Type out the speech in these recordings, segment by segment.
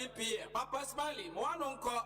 p.m. Papa Smiley, one on call.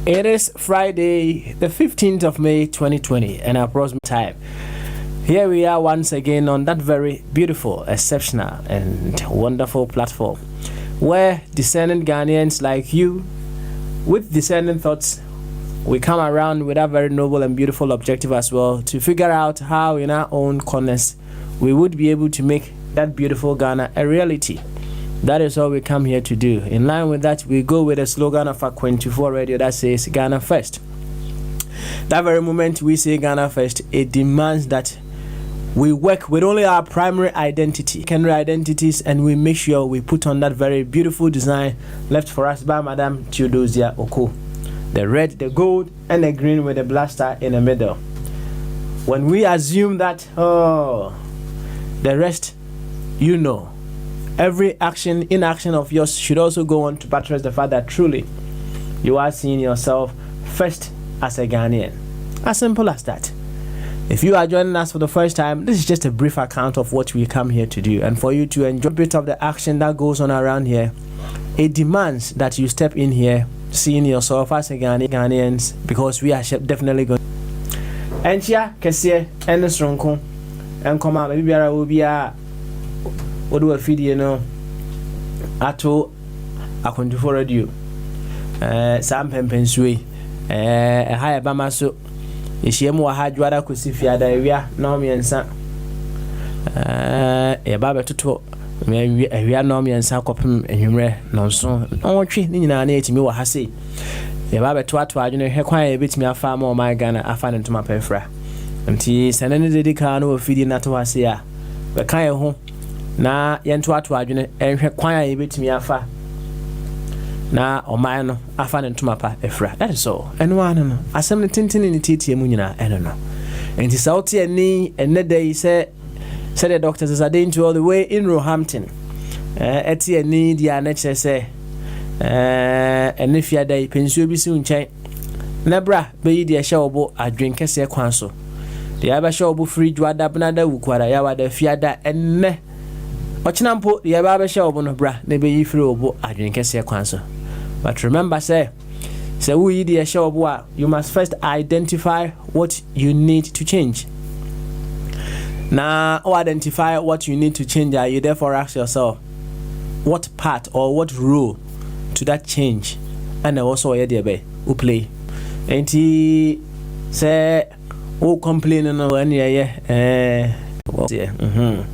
It is Friday, the 15th of May 2020, and approximate time. Here we are once again on that very beautiful, exceptional, and wonderful platform where discerning Ghanaians like you, with discerning thoughts, we come around with a very noble and beautiful objective as well to figure out how in our own corners we would be able to make that beautiful Ghana a reality. That is all we come here to do. In line with that, we go with a slogan of our 24 radio that says Ghana First. That very moment we say Ghana First, it demands that we work with only our primary identity, secondary identities, and we make sure we put on that very beautiful design left for us by Madam Theodosia Oko. The red, the gold, and the green with the blaster in the middle. When we assume that, the rest, you know. Every inaction of yours should also go on to buttress the fact that truly you are seeing yourself first as a Ghanaian. As simple as that. If you are joining us for the first time, this is just a brief account of what we come here to do. And for you to enjoy a bit of the action that goes on around here, it demands that you step in here seeing yourself as a Ghanaians, because we are definitely going. And here, Kessie, and the Stronko, and come out, maybe I will be a. What do I feed you know? Ato a 24 radio. Sam Pempensui. A higher Bamaso. Is she more hard water could see Fiada, Nomi and San. A baba to talk. We are Nomi and Sakopim and Humre, no so. No tree, Nina, native me what I say. A baba to Atwa, you know, her quiet bit me a far more my Ghana, I find into my penfra. And tis and any dedicano feeding that to us here. But kind of home. Na yentu atu adwene enhwe kwan a yebetimi afa na oman no afa ne ntoma pa efra. That is all. Eno anu no asem ne tintin ne titie mu nyina eno no. Enti sauti ani enne day say the doctors are danger all the way in Roehampton. Eti ani dia na kire say enne fia day pensuo bi si nchen. Na bra be yi dia hye obo adwen kese kwan so. Dia ba hye obo fridge wada bnada wukwara ya wada fiada enne Ochinampo, the Ababa show on a bra, maybe you throw a drink a sequencer. But remember, say, we the show of what you must first identify what you need to change. Now, identify what you need to change, you therefore ask yourself, what part or what role to that change? And also, a dear bay, who play. Ain't he say, oh, complaining on any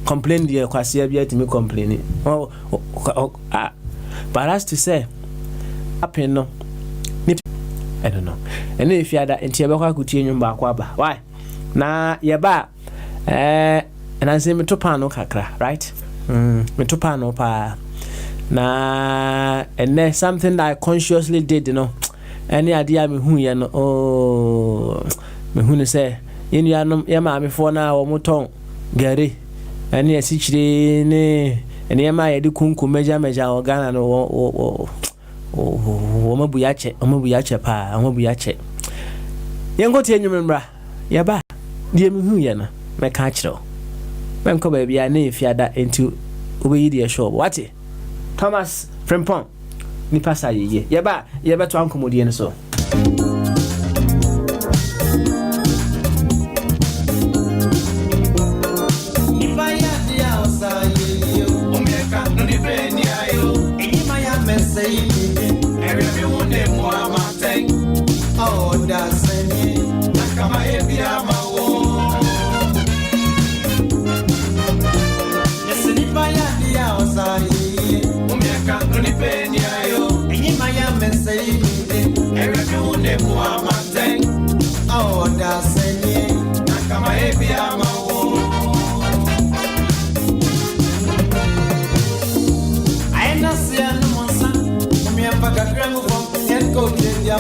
complain the kwasia bia to me complaining. But as to say, happen no. I don't know. And if you had that into your back, why? Na yaba and I say metopano kakra, right? Metopano pa na and there's something that I consciously did, you know. Any idea me who you know, oh me who say in your mammy for now or muton. Gary, and yes, each day, and here my educunku measure organa no Omabuyache pa, Omabuyache. Young go to remember, Yaba, dear Muyana, my catcher. Mamco baby, I know if you had that into Ubedia show. What it? Thomas Frempon, Nipasa ye, Yaba to Uncle Modian so. Say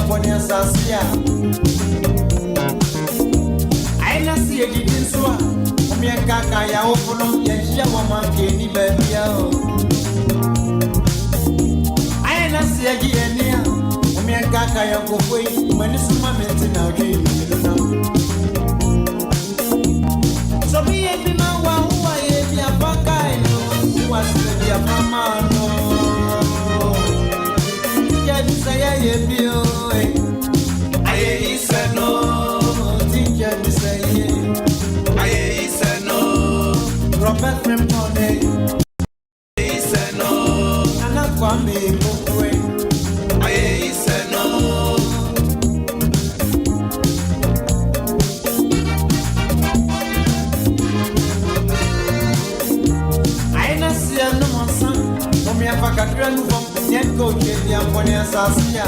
Ponya Sasia. I na see a didn't swa. Kaka ya open ya woman any baby. I na see a giania. Kaka ya go away when it's my mental dream. So be a man who I am ya baka who was the mama no. Can say I be I said no, teacher say I said no, Robert from Monday. I said no, and I can't be away. I said no. I not see a no more son. From your fucker grand from yet go get the Amponia Sasia.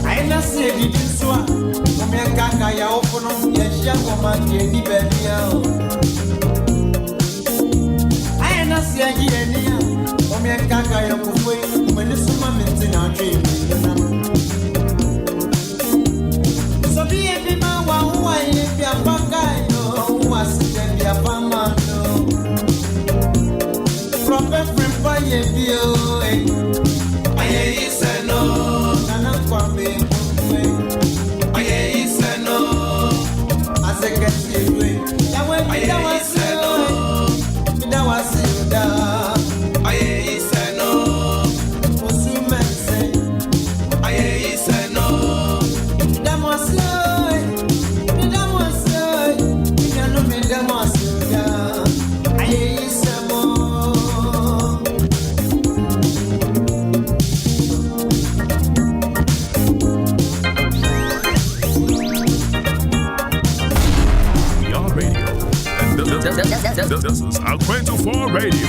I not see a didn't swap. From your kaka ya open yes, young woman, any baby. I not see a giania. From your kaka ya go away when it's my mental dream. So be a man who I live your baka, who was in your farmer. Prophet from Fire Bio, I said no, and I'm coming. I said no, as I get you, I said no, that was it. I said no, was you meant say, I said no, that was it, that was it, you know me, that was it. I said more. This is Acquainted for Radio.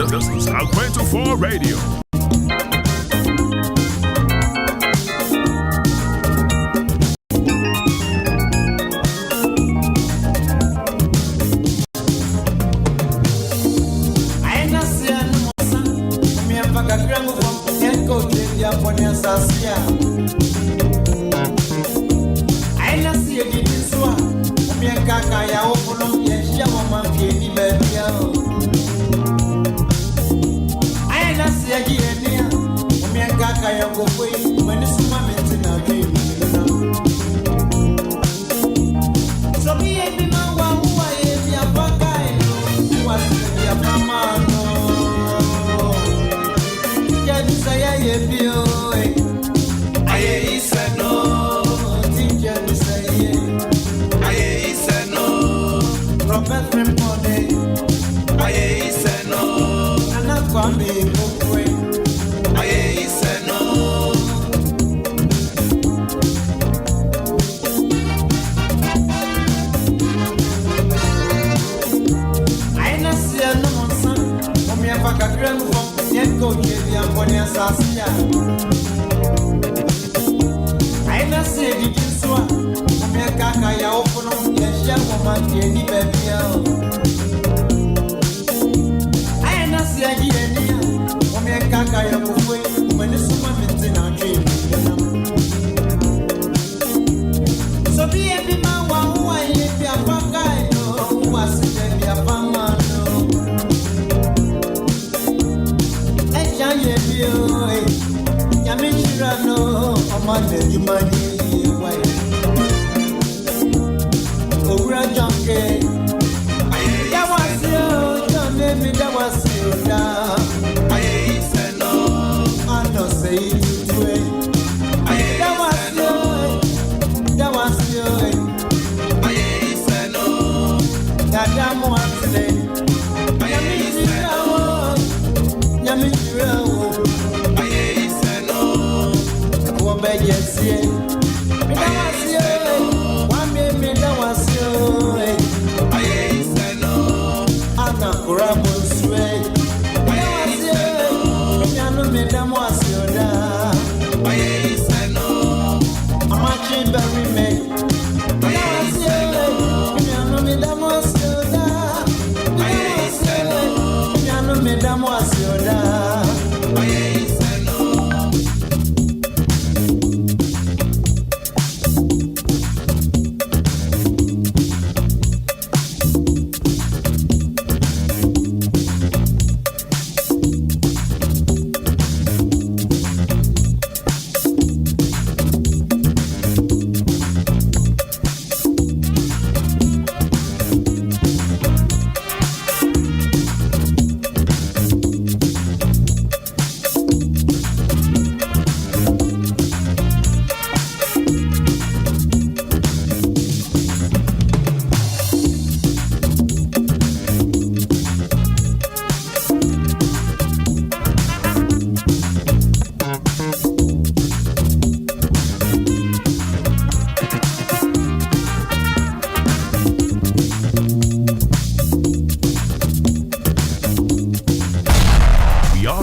This is Acquainted for Radio. Over a junkie.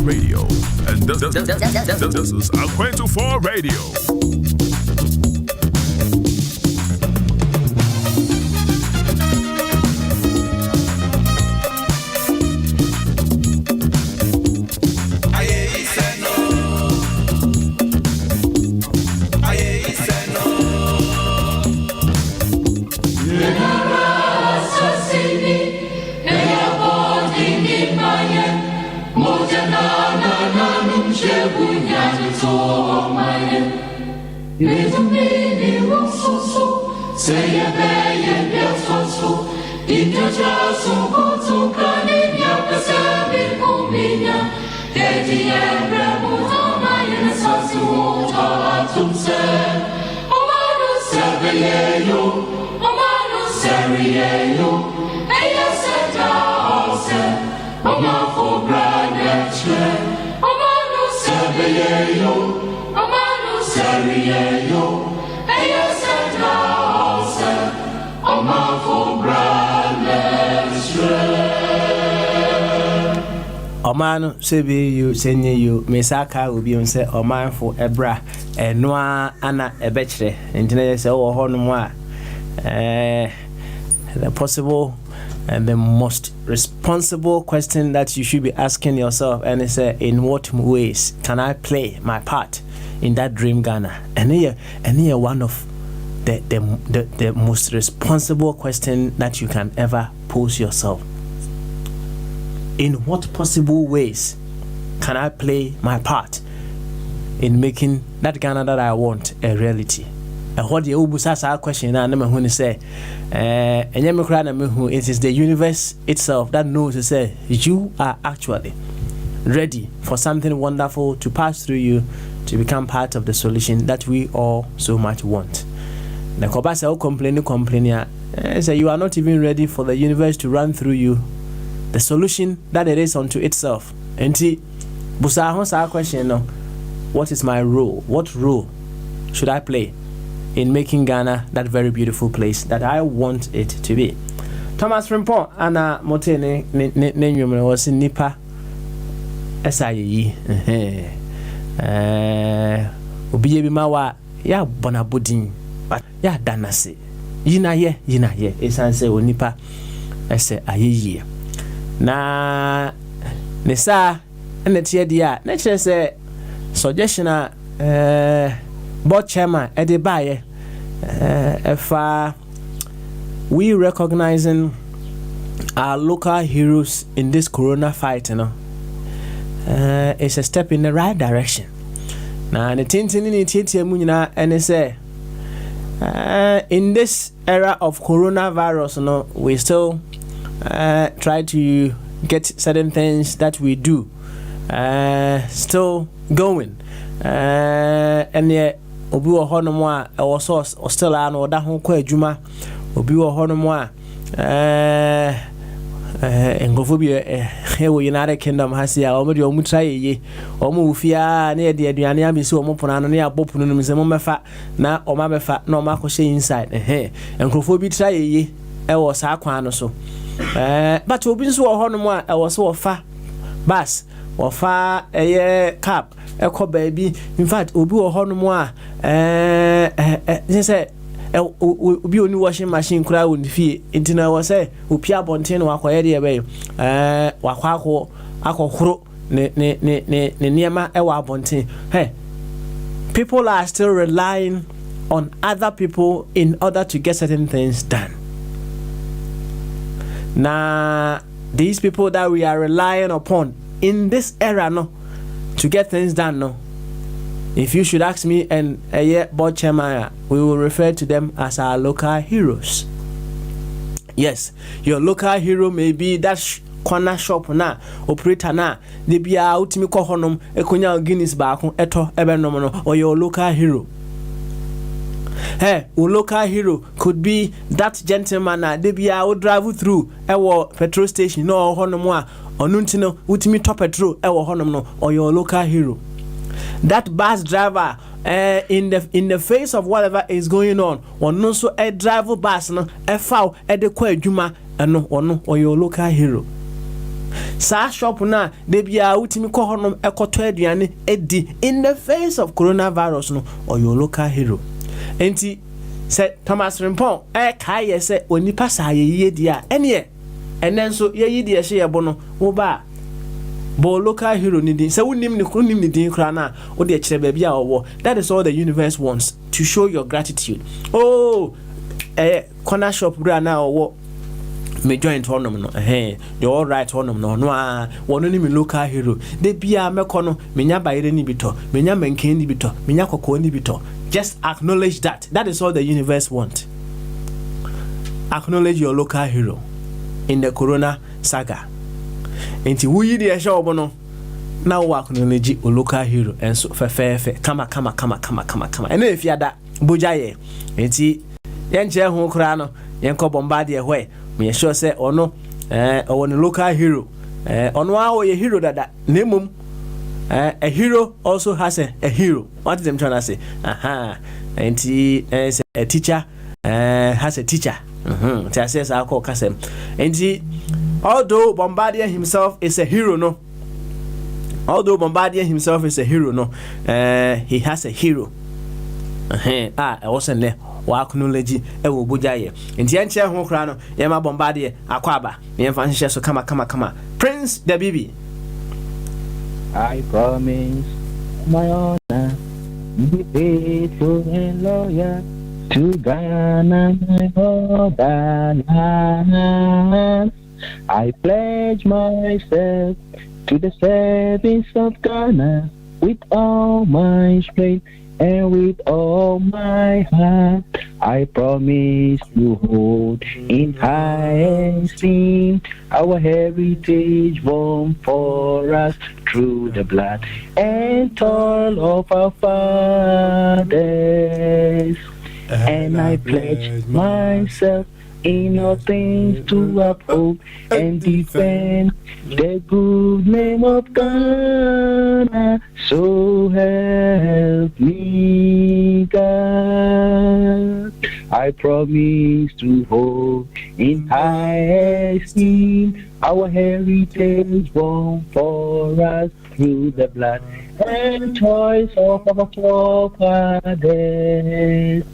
Radio, and this is Aquento 4 Radio. Omanu sebi you senye you mesaka obi on say oman for ebra enwa ana ebechre entine say wo ho no mu a the possible and the most responsible question that you should be asking yourself, and it's in what ways can I play my part in that dream Ghana? And here one of the most responsible question that you can ever pose yourself. In what possible ways can I play my part in making that Ghana that I want a reality? And what the Ubusasa question now, I'm say, it is the universe itself that knows to say you are actually ready for something wonderful to pass through you to become part of the solution that we all so much want. The Kobasa complain, say you are not even ready for the universe to run through you the solution that it is unto itself. And Busa question now, what is my role? What role should I play in making Ghana that very beautiful place that I want it to be? Thomas Frimpong ana motene ne was in nipa SIE obiye bi mawa ya bonabodin but ya danase yina ye esan se onipa ese ayeyi na ne sa ene tie dia na kire se suggestion board chairman Edebaye we recognizing our local heroes in this corona fight, it's a step in the right direction. Now the tintin and say in this era of coronavirus, we still try to get certain things that we do still going. And yet obi wo hono mo a also still an oda ho kwa adwuma obi wo hono mo a Engophobia, United Kingdom has here, or your mutraye, or Mufia, near the Adriania, Miss Omopona, near Bopunum, Zemomefa, na or Mamefa, no Marco Shay inside, and Crophobia try, I was Aquan or so. But to be so honor, I was so far, bass, or far a year cap, a co baby, in fact, Ubu or Honomoa, they said. Ubi only washing machine crowd would fee. Intina was say, Upia Bontin or Quadia Bay, Wakwako, Ako, ne Niema Ewa Bontin. Hey, people are still relying on other people in order to get certain things done. Now, these people that we are relying upon in this era, no, to get things done, no. If you should ask me and board chairman, we will refer to them as our local heroes. Yes, your local hero may be that corner shop na operator na they be out me ko honum ekonya Guinness back eto ebenomo or your local hero. Hey, your local hero could be that gentleman na they be out drive through ewo petrol station no honum a onuntino utimi top petrol ewo honum no or your local hero. That bus driver in the face of whatever is going on, or no so a driver bus no a foul at the kwa juma no or your local hero. Sa shop na they be out me ko honum ekoto aduane edi in the face of coronavirus no or your local hero. Enti say Thomas Rimpon kai say onipa sa ye dia ene then so ye dia hye ye bo no wo ba bo local hero needing so unim ni din kra na o de kire ba bia owo. That is all the universe wants, to show your gratitude. Oh, corner shop bra na owo me join honum no you all right honum no wono ni me local hero de bia meko no menya bayere ni bito menya menken ni bito menya kokko ni bito. Just acknowledge that. That is all the universe wants. Acknowledge your local hero in the corona saga. Enti wuyi de ehye obono na wo acknowledge o local hero enso fefefe kama ene efiada Bogyae. Enti yenche ho kra no yenko bombardie hwe me sure say ono owo no local hero ono a wo ye hero dada nemum a hero also has a hero. What is them trying to say? Enti a teacher has a teacher. Says I call Kasem. Enti although Bombardier himself is a hero, no. Although Bombardier himself is a hero, no. He has a hero. I wasn't there. Acknowledge ewo Bogyae. Enti enche ho kra no yema Bombardier akwaba. Me mfa nhye so kama. Prince the Bibi. I promise my honor, be faithful and loyal to Ghana, my motherland. I pledge myself to the service of Ghana with all my strength and with all my heart. I promise to hold in high esteem our heritage born for us through the blood and toil of our fathers. And I pledge myself in all things to uphold and defend the good name of Ghana. So help me, God. I promise to hold in high esteem our heritage born for us through the blood and toils of our forefathers.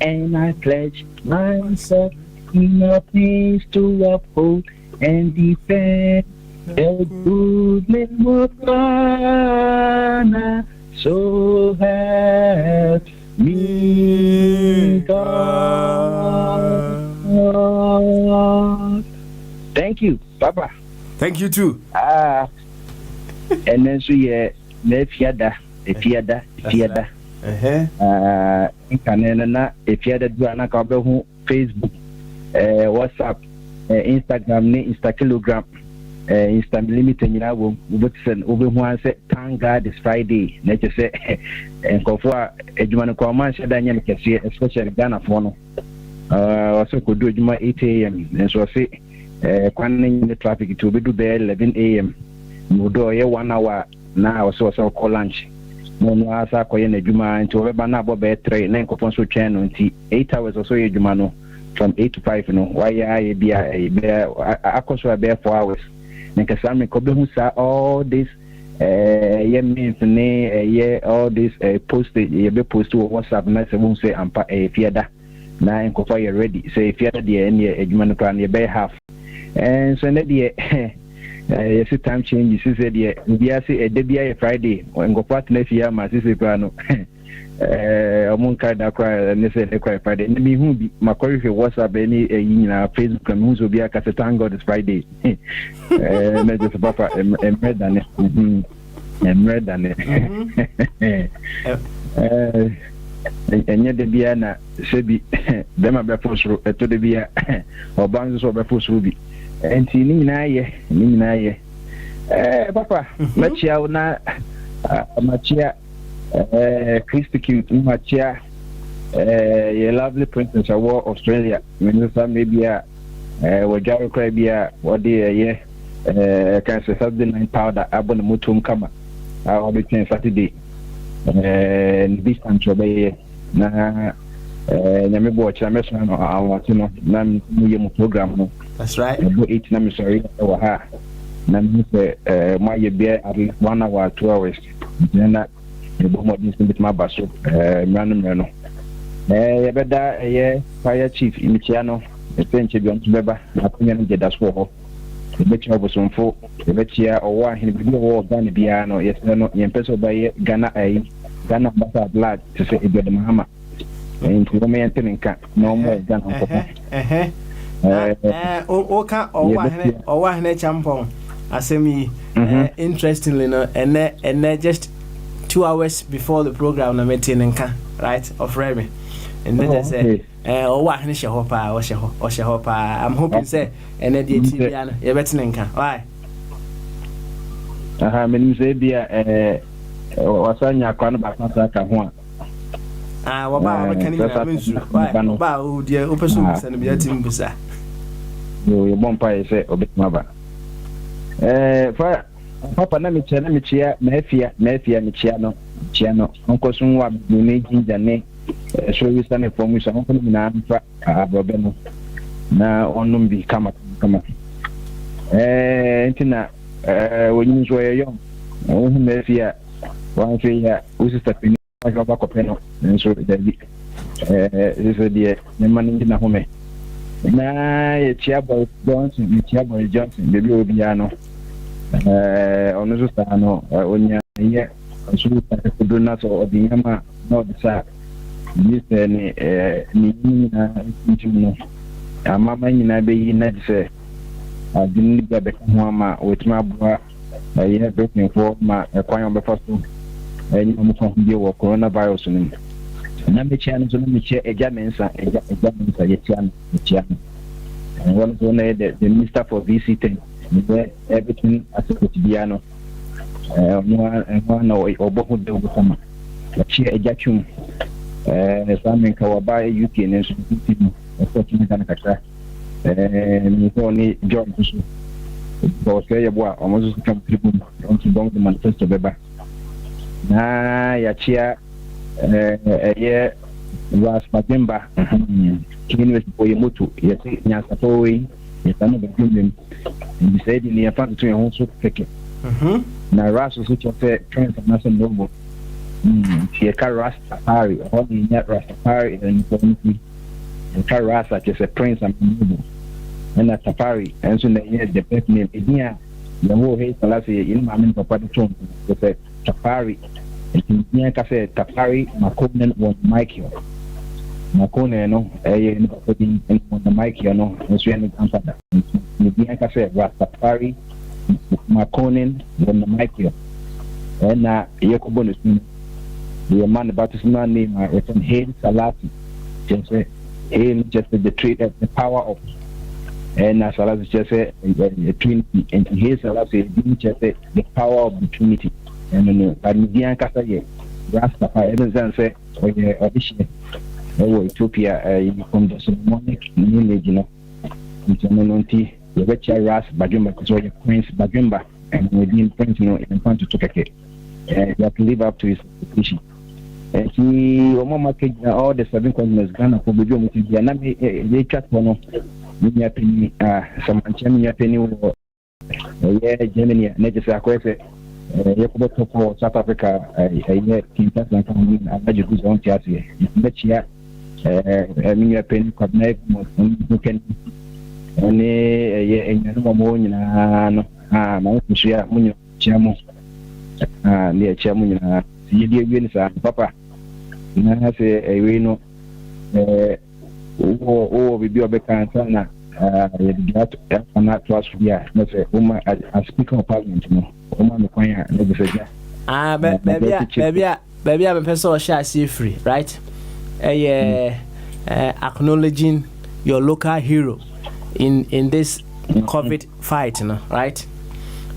And I pledge myself in all things to uphold and defend the good name of Ghana. So help me, God. Thank you, Papa. Thank you too. And then so yeah, Fiada. Inkanena Fiada do anaka be Facebook, WhatsApp, Instagram, Insta kilogram, Insta limit nyina wo but send over one say thank God it's Friday. Na je say enkofo adwuma no kwa man sheda nya kese especially Ghana for no. Also could do adwuma 8 a.m. and so say kwan the traffic to be do be 11 a.m. You do 1 hour now so call lunch. No asa koye na adwuma nti obeba na abo be 3 na nkopon so twen no nti 8 hours or so ye adwuma no from 8 to 5 no why ye bia akoso be 4 hours nka sam ko be hu sa all this ye means ne ye all this post ye be post on WhatsApp na se won say ampa fiada na nkopon ye ready say fiada de ne adwuma no plan ye be half and so na de yes, time changes. She said, "Yeah, we are say a debut Friday. When go part next year, my sister plano. Among card that cry and they say they cry Friday. And me who be my query for WhatsApp any Facebook and who's will be a cassette God this Friday. Just papa and red than it. And red than it. And yet the Biana should be them a breakfast to the beer or bounces or breakfast ruby. And see, Nina, Papa, Machia, Machia, Christy Cute, Machia, a lovely princess of war Australia. Minister maybe what Jaro Crabia, what dear, cancer Saturday night powder, Abon Mutum Kama, I'll be Saturday, and this time to obey. Na Namibo Chameson or our Nam program. That's right. Go 8 na sorry over her. Nam my beer at least 1 hour, 2 hours. Then that you more with my basso, Rano. Better fire chief in Michiano, a French beyond Beba, Napoleon get us for. The lecture was on 4, the lecture or one in the war than the piano, yes, no, Yempeso by Ghana Bassa blood to say it the Mahama. And to me and Telinka, no more than Oka or one champon. I say me interestingly, no, and just 2 hours before the program, I met Telinka, right, of Remy. And then I say, oh, what is your hopa or Shahopa? I'm hoping, say, and then the Tibiana, a Betinka. Why? I mean, Zabia, was on your corner back, one. What about Why, dear, open and be a timbusa. You won't pay, say, or bit mother. For Papa Namichia, Mafia, Michiano, Chiano, Uncle Sunwa, making the name, show you standing for me, some open Robeno. Now, on be come up. Tina, when you were young, Mafia, one year, who's stepping. I got back up, and so this is the money in the home. Now, a Chiabo Johnson, the blue piano. On the Sustano, when you're here, I should do not or the Yama, not the sack. This Mamma in a bay, not say, I didn't get back Mama with my boy. I have written for my acquire the first one. And you from the coronavirus. And I'm a chance to me a Jamansa, and one of the minister for visiting everything as a Cotidiano. One or Bohu de Obama. But she a Jackum, Samin Kawabay, UK, and Fortune and only John because they were almost come to the manifesto Beba. Na yachia was Matemba University for Yamutu, yes, Yasapoe, yes, another building, and he said in the apartment to your home so thick. Now, Ras was such a transnational noble. She a car Rastafari, only net Rastafari and information, and car Rasta just a prince and noble, and a safari, and so the best name is near the whole hate Selassie in my name for Patron with a safari. And near Cafe Tafari, Maconen was Michael. Macone, no, putting on the mic, you know, was really comfortable. Near Cafe Rastafari, Maconen, on the mic, and Yakobonus, the man about his name, it's in Hail Salati. Just say, Hail, just the treat the power of. And as Salati just say, the Trinity, and Hail Salati didn't just say the power of the Trinity. And Midian Casaye, Rastafari, everyone say, audition, Ethiopia, from the Solomonic lineage, you know, it's a mononti, you bet your Ras Bajumba, because you're Prince Bajumba, and within Prince, in front to Tokake. You have to live up to his expectation. And he, all the 7 continents, Ghana, for the Jomo, they chat one penny, some penny, Germany, Nature Aquese, Yakubo for South Africa, a year, King Tasman coming in, and Magic Goose on Chassis. But yeah, a penny could make who can only a number more in Munya Chamo, near Chamunya, Yiddy Papa. I say a reno, we be a big answer. Not trust here. No say, I speak of parliament, Woman, baby, I'm a person shall see free, right? Acknowledging your local hero in this COVID fight, right?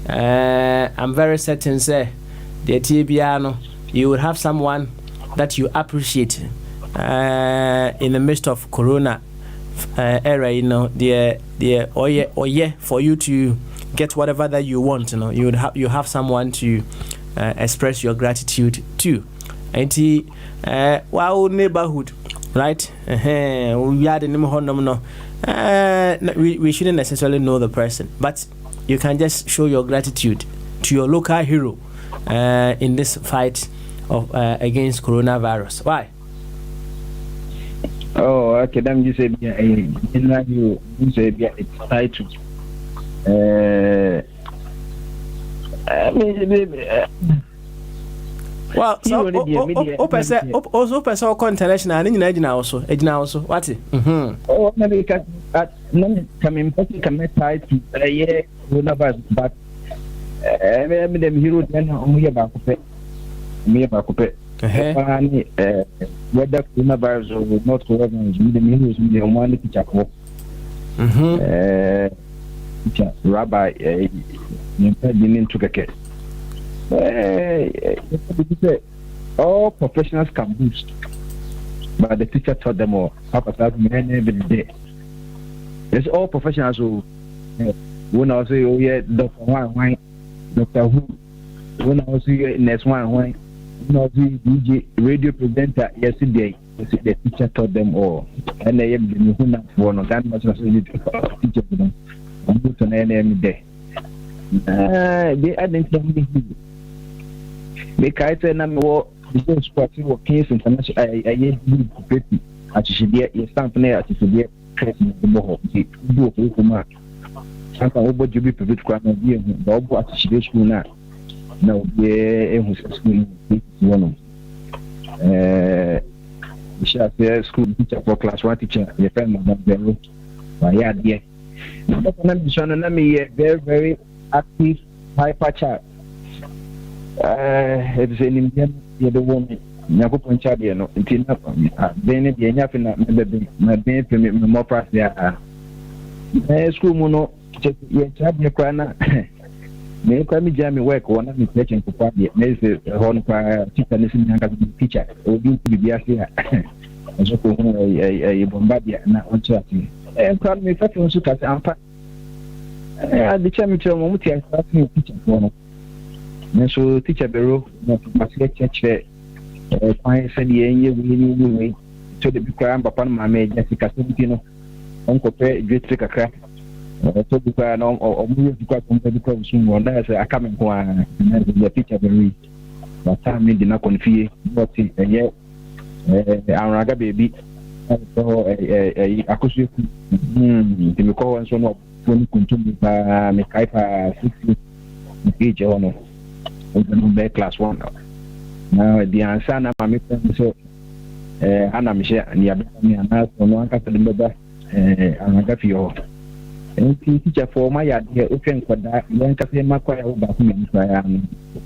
I'm very certain, say, the TBiano, you will have someone that you appreciate in the midst of Corona era, for you to get whatever that you want, you have someone to express your gratitude to. And our neighborhood, right? We are the name we shouldn't necessarily know the person, but you can just show your gratitude to your local hero in this fight of against coronavirus. Why? Oh, okay. Then you say you say it's title. Well, so also person international and in also what? Oh, maybe can coming can tied to a year but them hero then only about whether coronavirus or not coronavirus, the heroes in the one teacher, Rabbi, to get. All professionals can boost, but the teacher taught them all. Papa started many every day. It's all professionals who when I say, oh yeah, Dr. Wine, Dr. Who, when I say next one, no, DJ radio presenter yesterday. The teacher taught them all, and they have been one of that much as teacher them. I'm good to any day. They identify me. I say, I'm more because what case international. I pretty. I should be a stamp near to be the more do for mark. Sometimes what you be prepared to come and be what she be school now. No, yeah, one. School teacher for class 1 teacher, your friend, Madame yeah, dear. Very, very active, hyper child. It's an Indian, the woman, Nago Ponchadiano, until then, the enough in my baby, more price there. School mono, your child, your cranner. Me kwami jami work one of me teaching for party. Me say hon kwa teacher listen na teacher. Obi bibia here. Aso ko hu e bombardia na on chat. Kwa me fa tun su ka ampa. The chami tell mo mutia start me teacher for no. Me so teacher bero na pasike church kwa se die enye we to the bikra papa na mama Jessica Sentino. On ko pe dwetri kakra. So because no or move to quite because soon one day I come in the picture very but time did not confuse but yeah Araga baby so I could see the call and so no when continue me kaipa 60 page on the class 1 now the answer na mama so ana mishe ni abani ana so no aka tell me ba Araga fio teacher for my idea, open for that, then can make quite about me.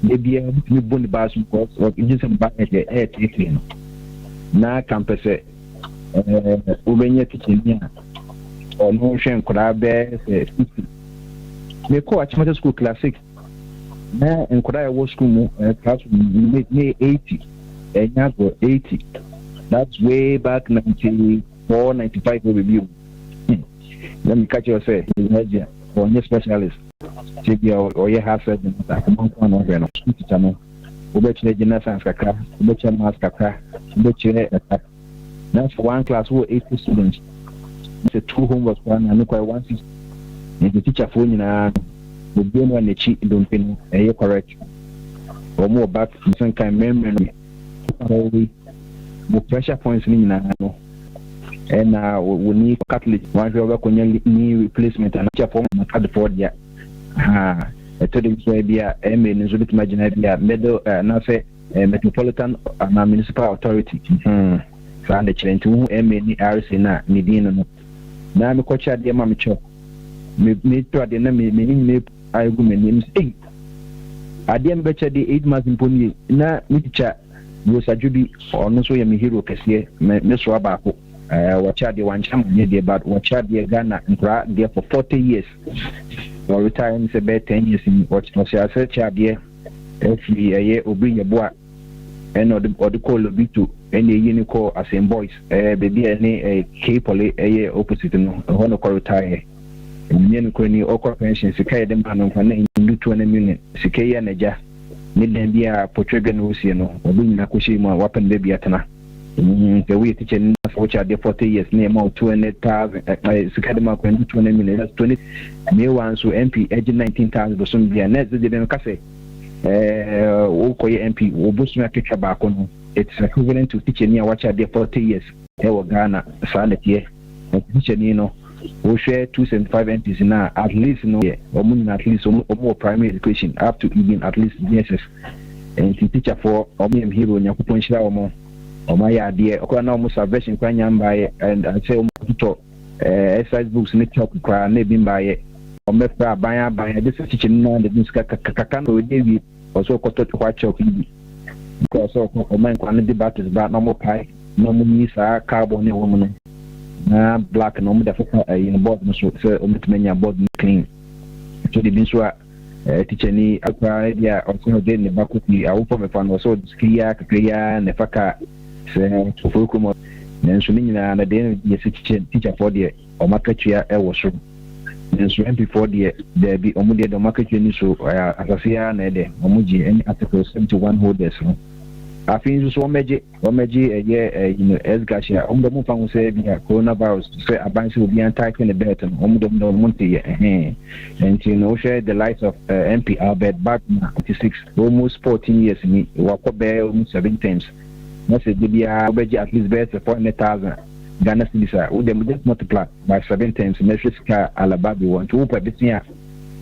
Maybe a bit bony bars because of some back at the air taking. Now, campus, Ubenya teaching or no shame could I bear 50. They call at school class 6. Now, and could I was school class me 80, and now 80. That's way back 94, 95 review. Let me catch you say, or any specialist. Or you have said that a month one over and school teacher. No, Ubeche General Science Kaka, Ubeche Mass Kaka, Ubeche. That's one class who 80 students. It's a 2 homework one and look at one system. The teacher phone the game when the cheat don't pin a correct. Or more back some kind of memory. The pressure points in and we need Catholic one work on knee replacement and a form of card for the I told him to be a in Zubit Imagine middle metropolitan municipal authority. So the children to any RC na Medina. Now I'm a coach at the Mamicho. Me to the name me I go names 8. I didn't betcha the 8 months in Pony. Na Mitcha was a jubi or no so yami hero Cassia, Miss Rabako. Watch out the one champion near about watch out the Ghana and there for 40 years. Or retiring is about 10 years in watch no say I search out there. Every year or bring a boy and or the call of Bitu and the unicorn as in boys. Baby a capable a year opposite no honor retire. And the Ukraine or pension, Sikay the man on her in 20 million, Sikaya Naja, Midland be a Portugal Luciano, or being Nakushima, weapon baby atana. The way teaching which are there 40 years, near more 200,000, Sikadama 20 million, that's 20 new ones who MP aged 19,000 for some years. Next, they didn't say, Okoye MP, Obusma Kikabakono. It's equivalent to teaching near watch out there 40 years. Ewa Ghana, Salet, and teaching, you know. We share 275 MPs now, at least no or at least more primary education up to even at least DSS. And to teacher for Omium Hero and Yakupon Shawamo or my idea, or almost salvation Kwanyam by and I say exercise books in the top cry, maybe by it. Or Mefra by this teaching now the Kakano with David also got to watch your TV. Because of my debate is about normal pie, normal Nisa, carbon, woman. Black and only in the board, so many board clean. So the Binswa teacher ni idea also then the Bakuti, I open a fan was so clear, and the Faka to Fukumo. Then swimming and then the teacher for the Omakachia was so. Then swim before there be Omudia the market so Asasia Nede, Omuji, any article 71 holders. I think so magic a year, as Gasha, the Mufang say, coronavirus, say a bunch will be anti-taking the bet and no Monte, and you know, share the lives of MP Albert Bachman, 56, almost 14 years in me, walk up there almost 7 times. Message be at least better 400,000 Ghana cedis, would them just multiply by 7 times, Meshiska Alababi one, to open this year,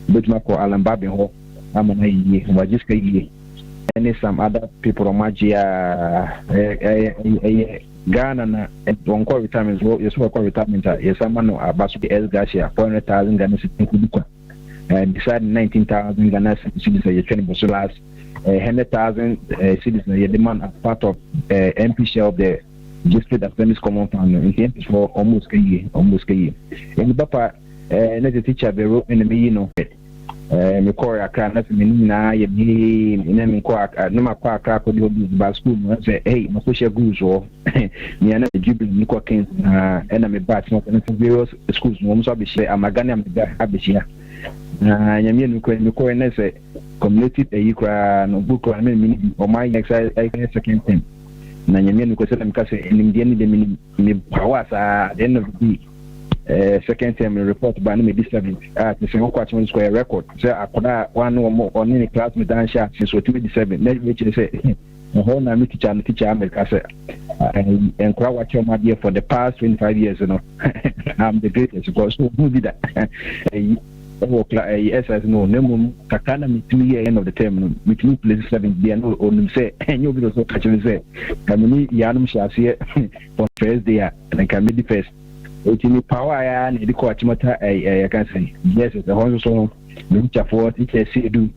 Butmako Alambabi Ho, Amana, Wajiska. And some other people on Magia Ghana and Bonko retirement is what retirement is someone about El Garcia 400,000 Ghana and beside 19,000 Ghana citizens 20 last 100,000 citizens a demand as part of MP share of the district assembly's common fund in the for almost a year. And the Papa the teacher the road in the you me call a crack, nothing in a quack, no quack crack with the school. Say, hey, my social goose or me and the jubilee Nico Kings, enemy bats, not in various schools. Most of the share, I'm a Ghana Abishia. I mean, we call and say, community a Ukra, no book or mean, or my exercise, second thing. Nanyamin, because I'm casting in the end, the powers at the end of the day. Second term report by me this service at the single question square record. So I could one or more on any class with Dan Sharp since 27. Let me say, the whole name teacher and teacher America and crowd watch your my dear for the past 25 years. You know, I'm the greatest because who did that? Yes, as no, no, Kakana me 2 years end of the term, which means place 7 day no on say, and you'll be also catching say, Kamini Yanum shall see for first day and I can be the first. Ultimate power and the coach matter I can say yes the whole so the teacher for teacher say do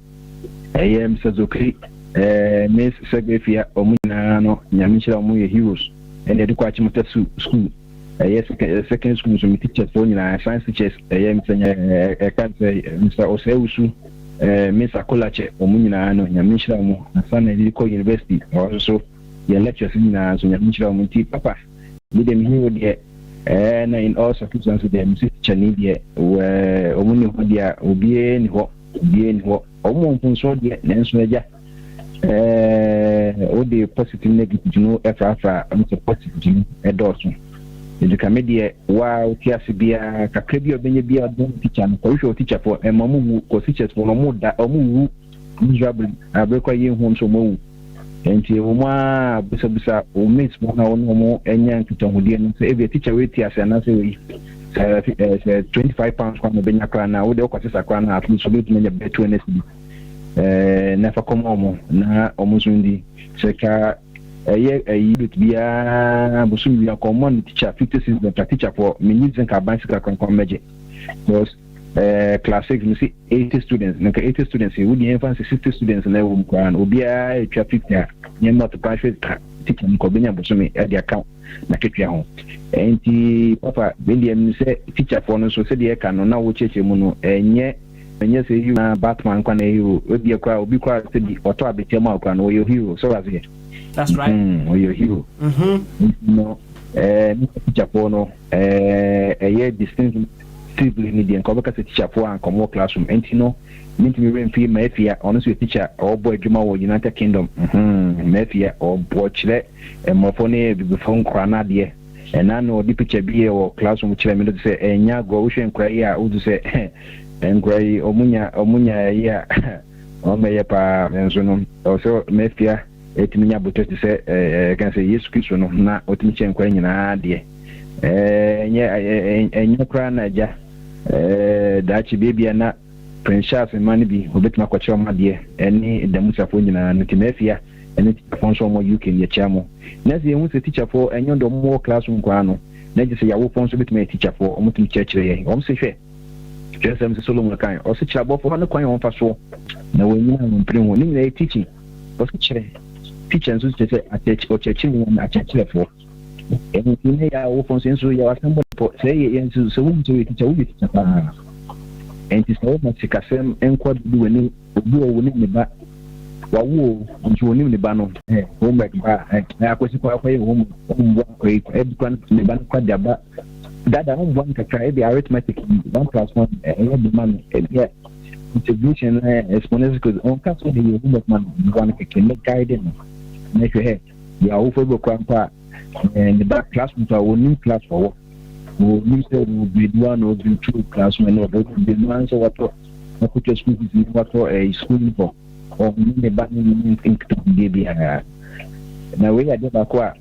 I am Suzuki Miss Segafia Omina no Yamisha Omu heroes and the coach matter school yes second school so teacher for science teachers I am saying I can say Mr. Oseusu Miss Akolache Omina no Yamisha Omu San Edico University also your lectures in so Yamisha Omu papa with them here and in all circumstances them teacher need ye where omuni hodia obie ni ho omo mpunso de nenso eja o de positive negative no efa am positive edoso eduka media wa otiase bia kakra bi obenye bia don teacher no ko teacher for mamu ko teachers for no mu da omu miserable abekwa ye hu nso mo enti oma bisa o miss mo na ono enya nkitahodie no so every teacher we ti ase na say we 25 pounds kwa no benya kra na wo de kwatisa kra na at least so be menya beto NSD na fa komo na omusundi seka bit bia busumi ya common teacher 56 the teacher for minutes ka banka kan meje because class 6 you see 80 students nka 80 students we dey emphasis 60 students na wo mkwan obia etwa 50 nye multiply teacher nko benya busumi e dey account na ketwa ho enti papa beliam say teacher for no so say dey ka no na wo cheche mu no enye say you na Batman kwa na hero obi kwa obi kwa say di auto abetiama kwa no yo hero so as here. That's right. Your hero. No, teacher for no, a distinctively median cover teacher for and come classroom. And you know, mean to be real mafia, honestly, teacher or boy Juma or United Kingdom, mafia or boy and more funny before Cranadia. And I know the picture be or classroom which I mean to say, and ya go ocean cry, I would say, and gray omunya, yeah, or mayapa, and so on, also mafia. Etiminya bote to say can say yes Kristo no na otimiche nkwa nyina de enye kra na ja dachi bebia na princess man bi obetima kwache ma de eni damusafo nyina no timafia eni fonso mo UK ye chamo na ze hu se teacher for enyo do mo classroom kwa no na je se yawo fonso betima teacher for omutim chekire ye om se hwe jesem se Solomon kan o se chabo for no kwan on faso na wenyi na mpre ho ni na teaching o se kire teachers who say attach or churching and attach for anything ya wo fon senso ya wasambo say yensu so won to teacher wo teacher pa and it's all much kasem enko du wani obi o woni ne ba wa wo nti woni ne ba no homework ba na akwesi kwa homework ko edukan ne ba kwa daba dada on one kakra e be arithmetic 1+1 e be man e integration exponential because on caso de homework man one can guide make your head ya ofo go kwampa and the back class with our new class for we need to be one or be two class when or be one so what put your school is what a school for or the back think to be na we are there kwa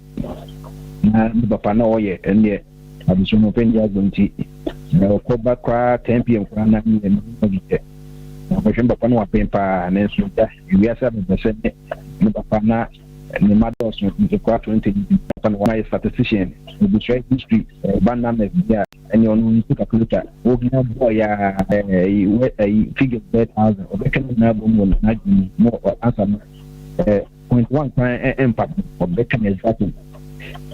na papa na oye and ye abiso no pen ya gonti na ko ba kwa 10 pm kwa na ni ni na shamba pano wa pempa na nsuda wiasa be se ne papa na ne mados no kwa 20 papa na my statistician we try history banda me ya any on to calculate o gina boy ya figure 1000 o be kan na bo mo na jini no answer 0.1 kan impact o be kan exactly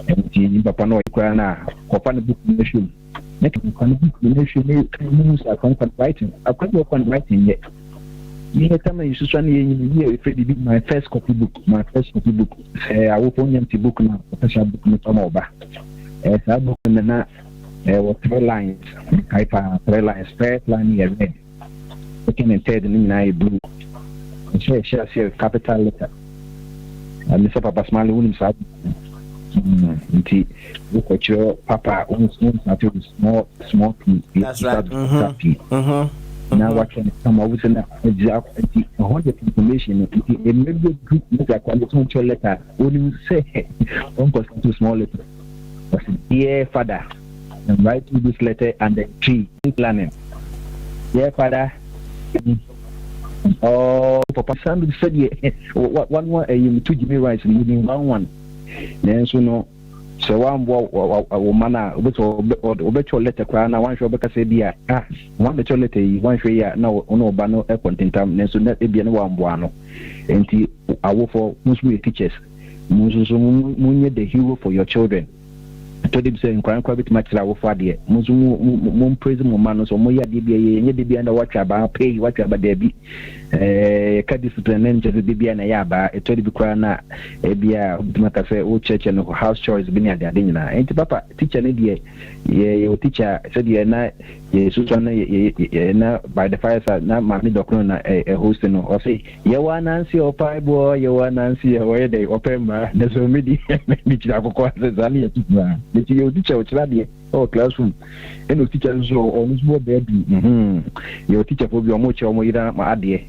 and papa no kwa na ko pa na book nation next combination means a content writing. I can't work on writing yet. You come and you should my first copy book. Say I will phone empty book now. Special book no come over. As I book in the night, was 3 lines. I found 3 lines. First line here red. Second and third in I blue. Share capital letter. And Mr. Papa Smiley Williams. Nti look at your papa owns small p. That's right. Now what can come out with an exact 100 information it may be good like quality letter only say uncle to small letter. But dear father, and write me this letter and the tree planning. Dear father, oh papa somebody said one you to give me rights leaving one. Then so no so one woman obecho letter kwa na one show beka say bia one becho letter one show ya na ono ba no e contentam then so na e bia no wamboa no enti awo for musu teachers musu so munye the hero for your children told him saying crank bit much la wo fa de mum praise mo man so mo ya de bia ye de bia na watch about pay watch about there be ka discipline and just de bia na ya ba e told be kwa na e bia maka say o church no house chores be na de nyina enti papa teacher ne de ye teacher said ye na ye so na by the fireside na mami dokno na host no o say ye wa nancy o pai boy ye wa nancy ye wa de open ma na so me di me ti akoko azali ya tuba me ti ye teacher o tira de o classroom eno teacher so o no baby ye teacher for bi o mo che o mo ira ma ade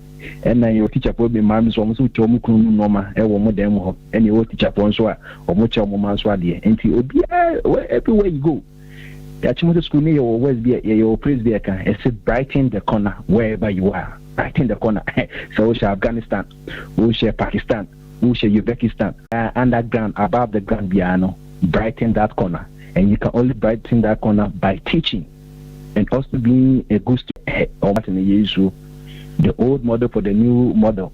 na ye teacher for bi ma mi so o mo so che o mo kunu no ma e wo mo dem ho ene o teacher for so a o mo che o mo ma so ade enti obi everywhere you go the Achimota school near your West be your praise be can brighten the corner wherever you are. Brighten the corner. So we share Afghanistan, we share Pakistan, we share Uzbekistan, underground, above the ground piano. Brighten that corner. And you can only brighten that corner by teaching and also being a good student or what in the issue. The old model for the new model.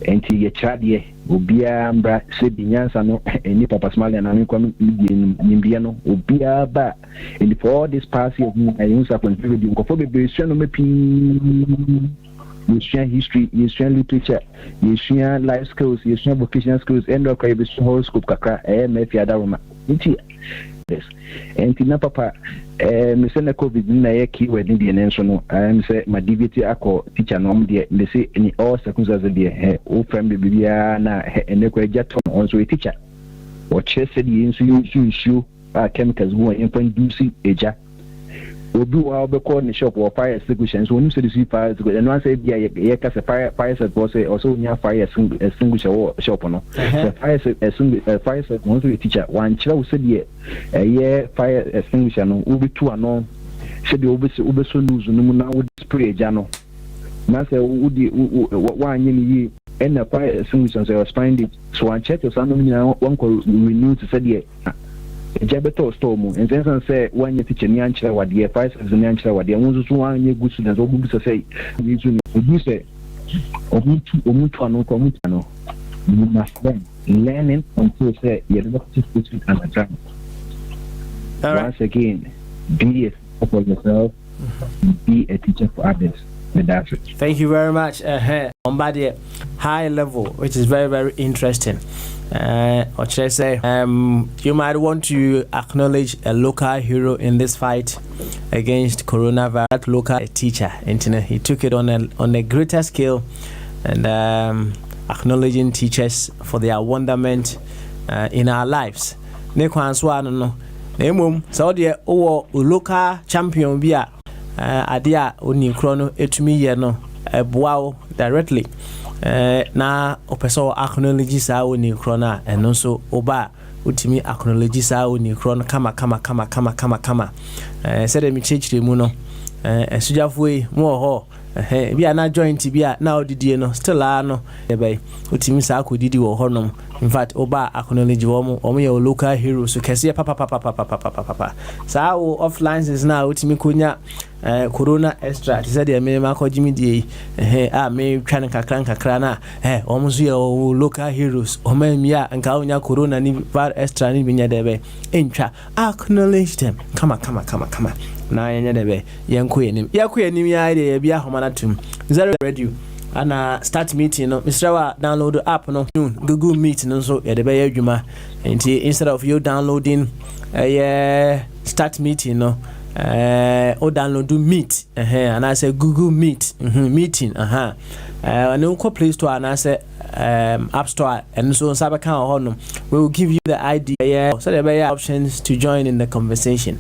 Enti ye chadie obia mbra se binyansa no eni papa smale na nkwam nimbia no obia ba and for all this past year I use up on video ko for be no mepi you share history, you share literature, you share life skills, you share vocational skills, and okay be horoscope kakra me fi adaroma enti yes enti na papa me se na covid na ye keyword ni de nso no me se ma dvt akọ teacher no de me se ni all circumstances de o friend bibia na ene kwa jaton on so teacher o chese de nso yu chemicals go in produce eja obi wa obekọ ni shop or fire extinguisher so oni se de fire extinguisher no say bia ye ka se fire extinguisher say also nya fire extinguisher shop no fire extinguisher one so teacher one kira wo se de ye fire extinguisher no obi tu ano se de obi so lose no mu na wo spray ja no na say wo di wa anye ni yi and the fire extinguisher say find it so one check so no na one ko renew to say de Jabeto storm and then say when you teach any answer what the advice is an answer what the ones who are good students or say you say Omutu you must learning until say you don't teach it and exam. Once again, be it for yourself, be a teacher for others. Thank you very much. On the high level, which is very, very interesting. Or should I say, you might want to acknowledge a local hero in this fight against coronavirus. That local teacher, he took it on a greater scale, and acknowledging teachers for their wonderment in our lives. Saudi local champion bia adia oni krono etumi ye no eboa directly na opeso acknowledge sa oni krona eno so oba utimi acknowledge sa oni krona kama se de mi chechire mu no esujafo yi mo ho bia na joint bia na odidie no still no ebe utimi sa akodidi wo honom. In fact, oba acknowledge omo ye local heroes so kese papa sa o offlines is now utimi konya corona extra ti said me ma ko jimi die me twan kakra na omo so ye local heroes o ma mi a nka onya corona ni var extra ni binya debe entwa acknowledge them kama na yenya debe yenko yenim ya de bia homana tum zero radio ana start meeting no Mr. Wa download the app no Google Meet no so ya de be adwuma instead of you downloading start meeting no or download Meet and I say Google Meet meeting and you go Play Store and I say App Store and so cyber can we will give you the ID so there be options to join in the conversation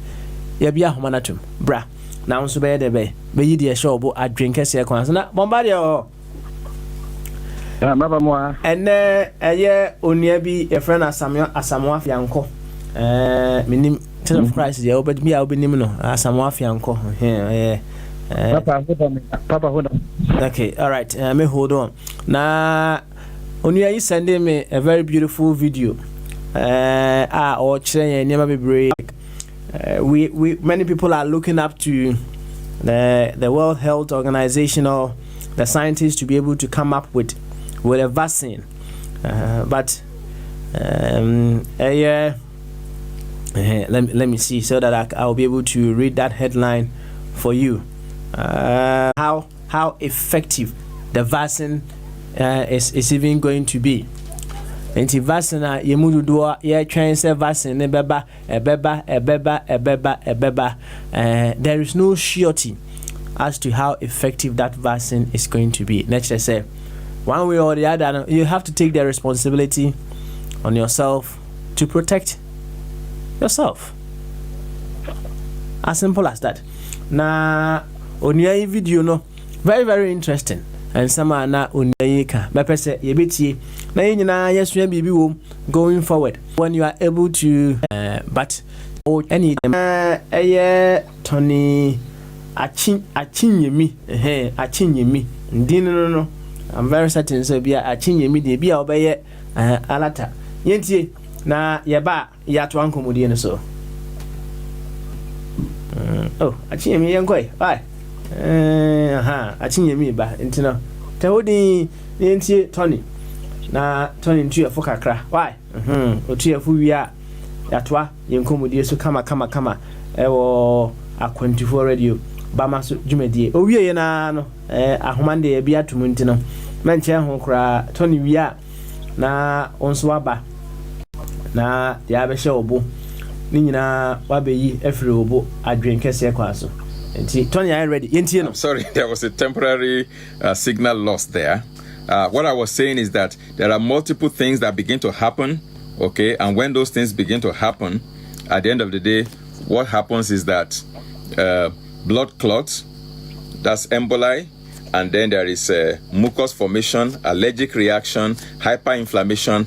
ya bia homanatum bra now so be de be yi de show bo adwen kese kwan na bombardier Baba Moa. And onia bi a friend Asamoah Fianco. Minim Church of Christ, yeah, but me, I'll be Nimino, Asamoah Fianco. Papa, hold on. Okay, all right, me hold on. Now, onia is sending me a very beautiful video. Or Chile, never be break. We many people are looking up to the World Health Organization or the scientists to be able to come up with a vaccine, but Let me see so that I'll be able to read that headline for you. How effective the vaccine is even going to be. Enti vaccine a yemudu do ye twen say vaccine ne beba there is no surety as to how effective that vaccine is going to be. Next, I say one way or the other, you have to take the responsibility on yourself to protect yourself. As simple as that. Now, on your video, no, very, very interesting. And some are not on your purpose, you biti. Now, you know, yes, we be going forward when you are able to, but any Tony, achinye me, no. I'm very certain so be achinye me, be obey alata. Yentie na yeba ya to ankomodie no so. Oh, achinye me yenkoi. Bye. Achinye me ba ntino. Te wodi yentie Tony. Na Tony ntu ya fokakra. Why? Otu ya fu wia ya to yenkomodie so kama. Ewo A24 radio. Bama so dwumadie. Owie ye na no ahomande ya bia tumu ntino. Menche ho kra Tony wia na onso aba na ya be hye obo ni nyina wabeyi afiri obo adwen kese kwa so enti Tony are ready yentie no. Sorry, there was a temporary signal loss there. What I was saying is that there are multiple things that begin to happen, okay, and when those things begin to happen, at the end of the day, what happens is that blood clots, that's emboli, and then there is mucus formation, allergic reaction, hyperinflammation,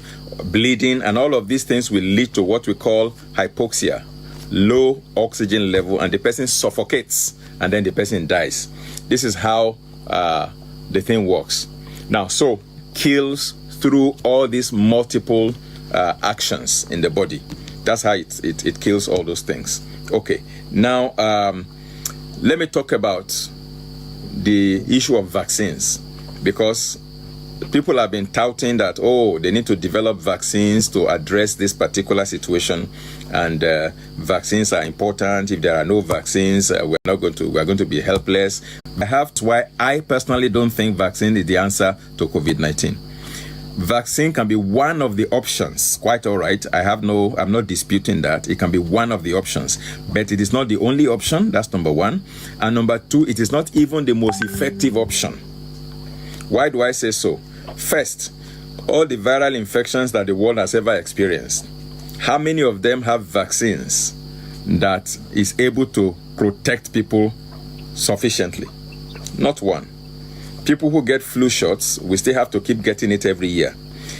bleeding, and all of these things will lead to what we call hypoxia, low oxygen level, and the person suffocates, and then the person dies. This is how the thing works. Now, so kills through all these multiple actions in the body. That's how it kills all those things. Okay, now let me talk about the issue of vaccines, because people have been touting that, they need to develop vaccines to address this particular situation, and vaccines are important. If there are no vaccines, we're going to be helpless. That's why I personally don't think vaccine is the answer to COVID-19. Vaccine can be one of the options, quite all right. I'm not disputing that. It can be one of the options, but it is not the only option. That's number one. And number two, it is not even the most effective option. Why do I say so? First, all the viral infections that the world has ever experienced, how many of them have vaccines that is able to protect people sufficiently? Not one. People who get flu shots, we still have to keep getting it every year.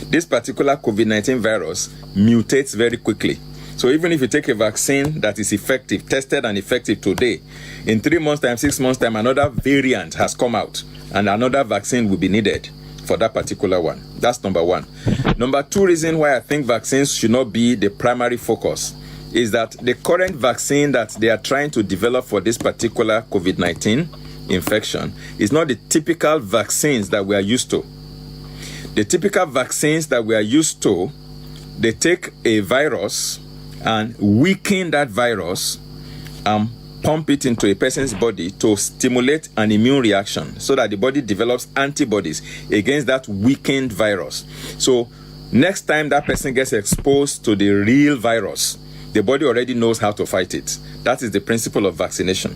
This particular COVID-19 virus mutates very quickly. So even if you take a vaccine that is effective, tested and effective today, in 3 months' time, 6 months' time, another variant has come out and another vaccine will be needed for that particular one. That's number one. Number two reason why I think vaccines should not be the primary focus is that the current vaccine that they are trying to develop for this particular COVID-19 infection is not the typical vaccines that we are used to. The typical vaccines that we are used to, they take a virus and weaken that virus and pump it into a person's body to stimulate an immune reaction so that the body develops antibodies against that weakened virus. So next time that person gets exposed to the real virus, the body already knows how to fight it. That is the principle of vaccination.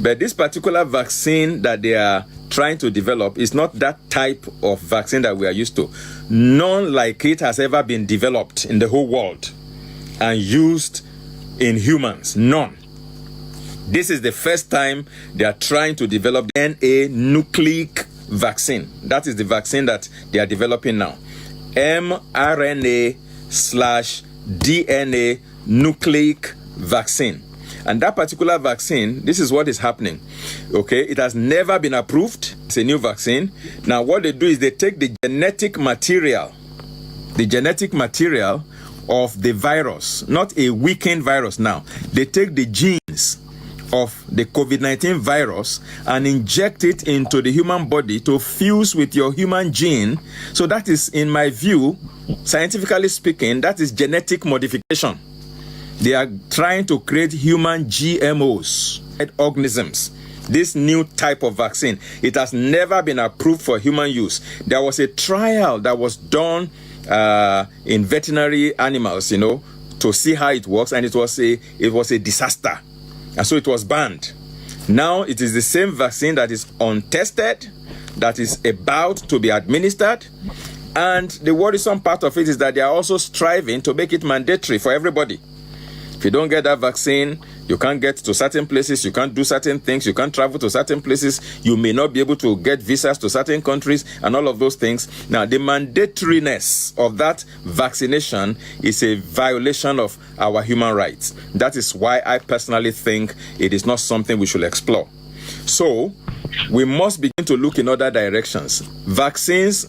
But this particular vaccine that they are trying to develop is not that type of vaccine that we are used to. None like it has ever been developed in the whole world and used in humans. None. This is the first time they are trying to develop the DNA nucleic vaccine. That is the vaccine that they are developing now. mRNA/DNA nucleic vaccine. And that particular vaccine, this is what is happening. Okay, it has never been approved. It's a new vaccine. Now what they do is they take the genetic material of the virus, not a weakened virus now. They take the genes of the COVID-19 virus and inject it into the human body to fuse with your human gene. So that is, in my view, scientifically speaking, that is genetic modification. They are trying to create human GMOs, organisms. This new type of vaccine, it has never been approved for human use. There was a trial that was done in veterinary animals, to see how it works, and it was a disaster, and so it was banned. Now it is the same vaccine that is untested, that is about to be administered, and the worrisome part of it is that they are also striving to make it mandatory for everybody. If you don't get that vaccine, you can't get to certain places, you can't do certain things, you can't travel to certain places, you may not be able to get visas to certain countries, and all of those things. Now, the mandatoriness of that vaccination is a violation of our human rights. That is why I personally think it is not something we should explore. So, we must begin to look in other directions. Vaccines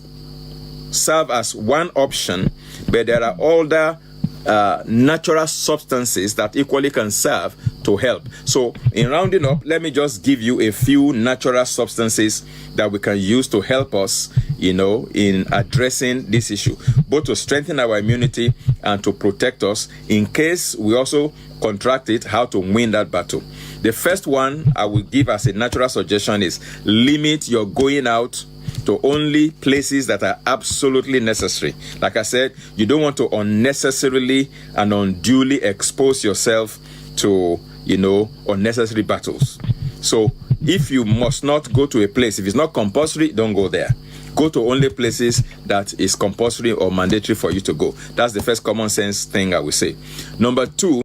serve as one option, but there are other natural substances that equally can serve to help. So in rounding up, let me just give you a few natural substances that we can use to help us, in addressing this issue, both to strengthen our immunity and to protect us in case we also contract it, how to win that battle. The first one I will give as a natural suggestion is limit your going out to only places that are absolutely necessary. Like I said, you don't want to unnecessarily and unduly expose yourself to, unnecessary battles. So if you must not go to a place, if it's not compulsory, don't go there. Go to only places that is compulsory or mandatory for you to go. That's the first common sense thing I will say. Number two,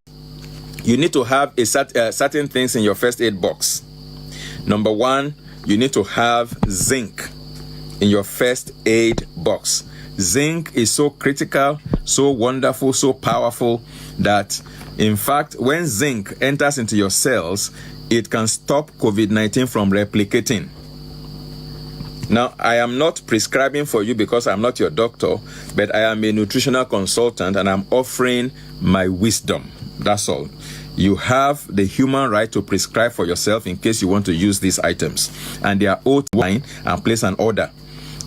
you need to have certain things in your first aid box. Number one, you need to have zinc in your first aid box. Zinc is so critical, so wonderful, so powerful that, in fact, when zinc enters into your cells, it can stop COVID-19 from replicating. Now, I am not prescribing for you because I'm not your doctor, but I am a nutritional consultant and I'm offering my wisdom. That's all. You have the human right to prescribe for yourself in case you want to use these items. And they are oat wine and place an order.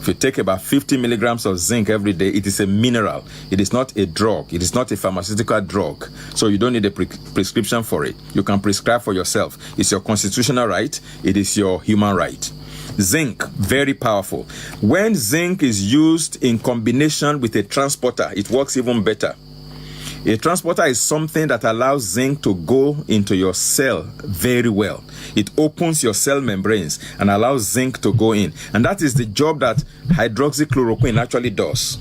If you take about 50 milligrams of zinc every day, it is a mineral. It is not a drug. It is not a pharmaceutical drug. So you don't need a prescription for it. You can prescribe for yourself. It's your constitutional right. It is your human right. Zinc, very powerful. When zinc is used in combination with a transporter, it works even better. A transporter is something that allows zinc to go into your cell very well. It opens your cell membranes and allows zinc to go in. And that is the job that hydroxychloroquine actually does.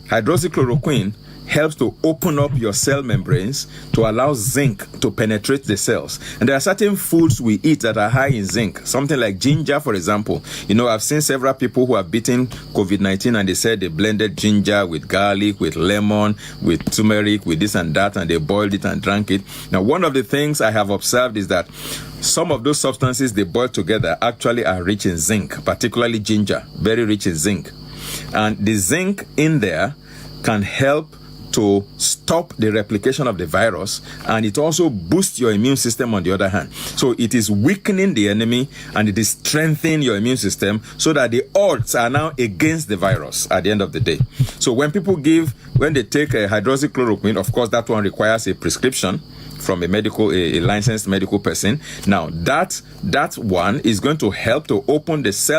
Hydroxychloroquine helps to open up your cell membranes to allow zinc to penetrate the cells. And there are certain foods we eat that are high in zinc. Something like ginger, for example. I've seen several people who have beaten COVID-19 and they said they blended ginger with garlic, with lemon, with turmeric, with this and that, and they boiled it and drank it. Now, one of the things I have observed is that some of those substances they boil together actually are rich in zinc, particularly ginger, very rich in zinc. And the zinc in there can help to stop the replication of the virus, and it also boosts your immune system on the other hand. So it is weakening the enemy and it is strengthening your immune system so that the odds are now against the virus at the end of the day. So when they take a hydroxychloroquine, of course that one requires a prescription from a licensed medical person. Now that one is going to help to open the cell